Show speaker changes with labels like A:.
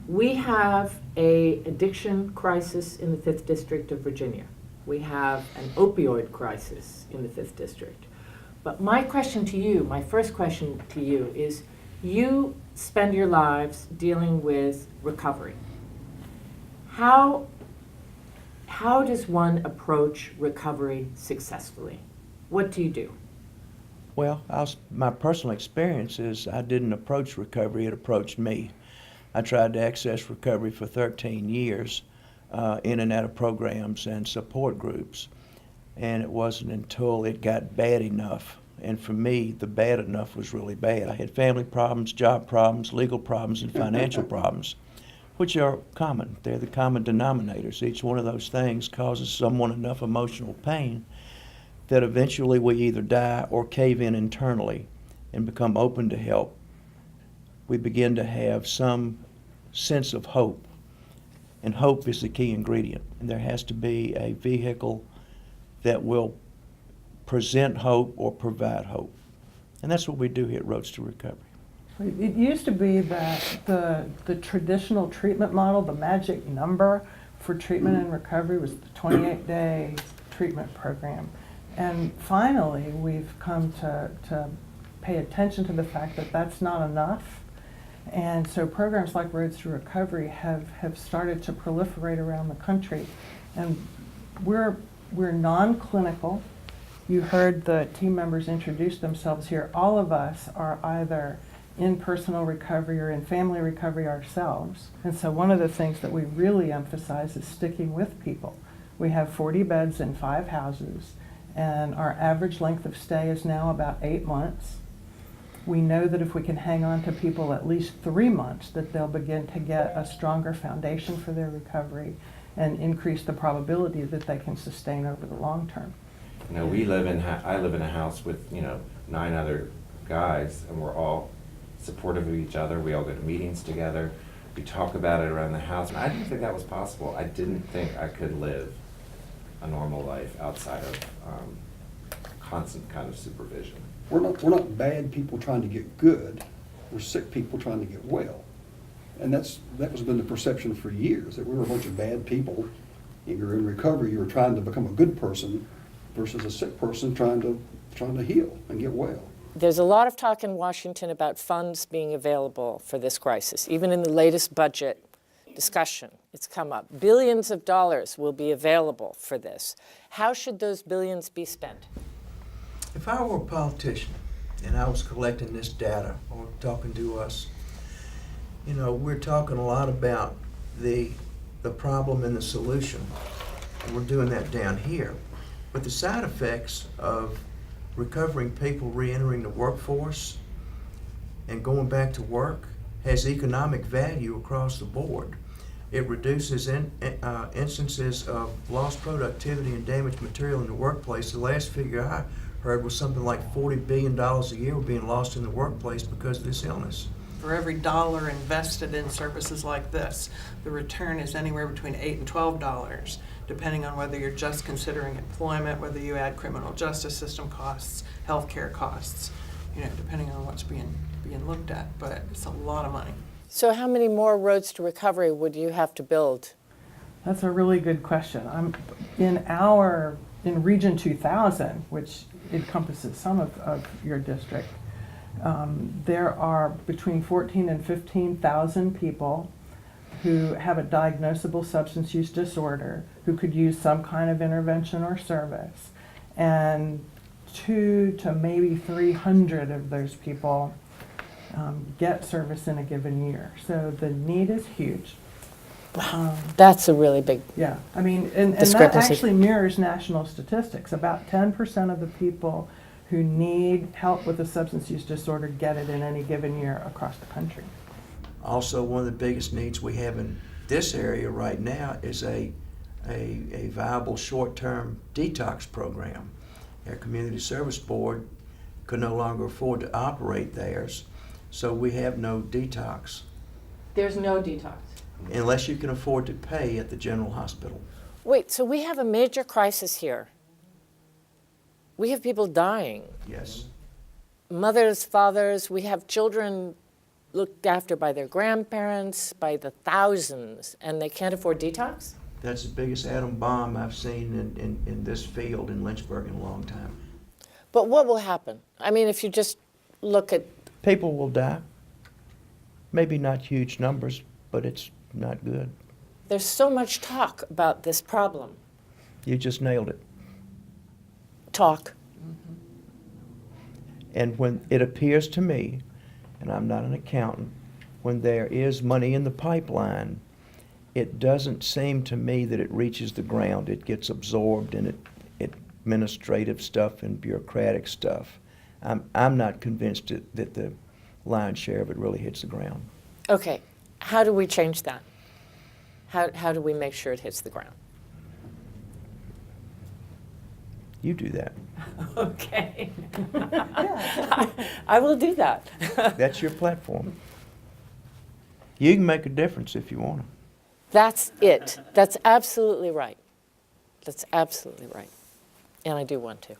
A: We have a addiction crisis in the 5th District of Virginia. We have an opioid crisis in the 5th District. But my question to you, my first question to you is, you spend your lives dealing with recovery. How does one approach recovery successfully? What do you do?
B: Well, my personal experience is I didn't approach recovery, it approached me. I tried to access recovery for 13 years in and out of programs and support groups. And it wasn't until it got bad enough. And for me, the bad enough was really bad. I had family problems, job problems, legal problems, and financial problems, which are common. They're the common denominators. Each one of those things causes someone enough emotional pain that eventually we either die or cave in internally and become open to help. We begin to have some sense of hope, and hope is the key ingredient. And there has to be a vehicle that will present hope or provide hope. And that's what we do here at Roads to Recovery.
C: It used to be that the traditional treatment model, the magic number for treatment and recovery was the 28-day treatment program. And finally, we've come to pay attention to the fact that that's not enough. And so programs like Roads to Recovery have started to proliferate around the country. And we're non-clinical. You heard the team members introduce themselves here. All of us are either in personal recovery or in family recovery ourselves. And so one of the things that we really emphasize is sticking with people. We have 40 beds in 5 houses, and our average length of stay is now about 8 months. We know that if we can hang on to people at least 3 months, that they'll begin to get a stronger foundation for their recovery and increase the probability that they can sustain over the long term.
D: You know, I live in a house with, 9 other guys, and we're all supportive of each other. We all go to meetings together. We talk about it around the house. I didn't think that was possible. I didn't think I could live a normal life outside of constant kind of supervision.
E: We're not bad people trying to get good. We're sick people trying to get well. And that has been the perception for years, that we were a bunch of bad people. If you're in recovery, you're trying to become a good person versus a sick person trying to heal and get well.
A: There's a lot of talk in Washington about funds being available for this crisis. Even in the latest budget discussion, it's come up. Billions of dollars will be available for this. How should those billions be spent?
B: If I were a politician and I was collecting this data or talking to us, we're talking a lot about the problem and the solution. We're doing that down here. But the side effects of recovering people re-entering the workforce and going back to work has economic value across the board. It reduces instances of lost productivity and damaged material in the workplace. The last figure I heard was something like $40 billion a year were being lost in the workplace because of this illness.
F: For every dollar invested in services like this, the return is anywhere between $8 and $12, depending on whether you're just considering employment, whether you add criminal justice system costs, healthcare costs, depending on what's being looked at. But it's a lot of money.
A: So how many more roads to recovery would you have to build?
C: That's a really good question. In Region 2000, which encompasses some of your district, there are between 14,000 and 15,000 people who have a diagnosable substance use disorder who could use some kind of intervention or service. And 200 to maybe 300 of those people get service in a given year. So the need is huge.
A: That's a really big
C: Yeah, and that
A: discrepancy.
C: actually mirrors national statistics. About 10% of the people who need help with a substance use disorder get it in any given year across the country.
B: Also, one of the biggest needs we have in this area right now is a viable short-term detox program. Our Community Service Board could no longer afford to operate theirs, so we have no detox.
A: There's no detox.
B: Unless you can afford to pay at the general hospital.
A: Wait, so we have a major crisis here. We have people dying.
B: Yes.
A: Mothers, fathers, we have children looked after by their grandparents by the thousands, and they can't afford detox?
B: That's the biggest atom bomb I've seen in this field in Lynchburg in a long time.
A: But what will happen? I mean, if you just look at,
B: People will die. Maybe not huge numbers, but it's not good.
A: there's so much talk about this problem.
B: You just nailed it.
A: Talk.
B: And when it appears to me, and I'm not an accountant, when there is money in the pipeline, it doesn't seem to me that it reaches the ground. It gets absorbed in administrative stuff and bureaucratic stuff. I'm not convinced that the lion's share of it really hits the ground.
A: Okay, how do we change that? How do we make sure it hits the ground?
B: You do that.
A: Okay. I will do that.
B: That's your platform. You can make a difference if you want to.
A: That's it. That's absolutely right. That's absolutely right. And I do want to.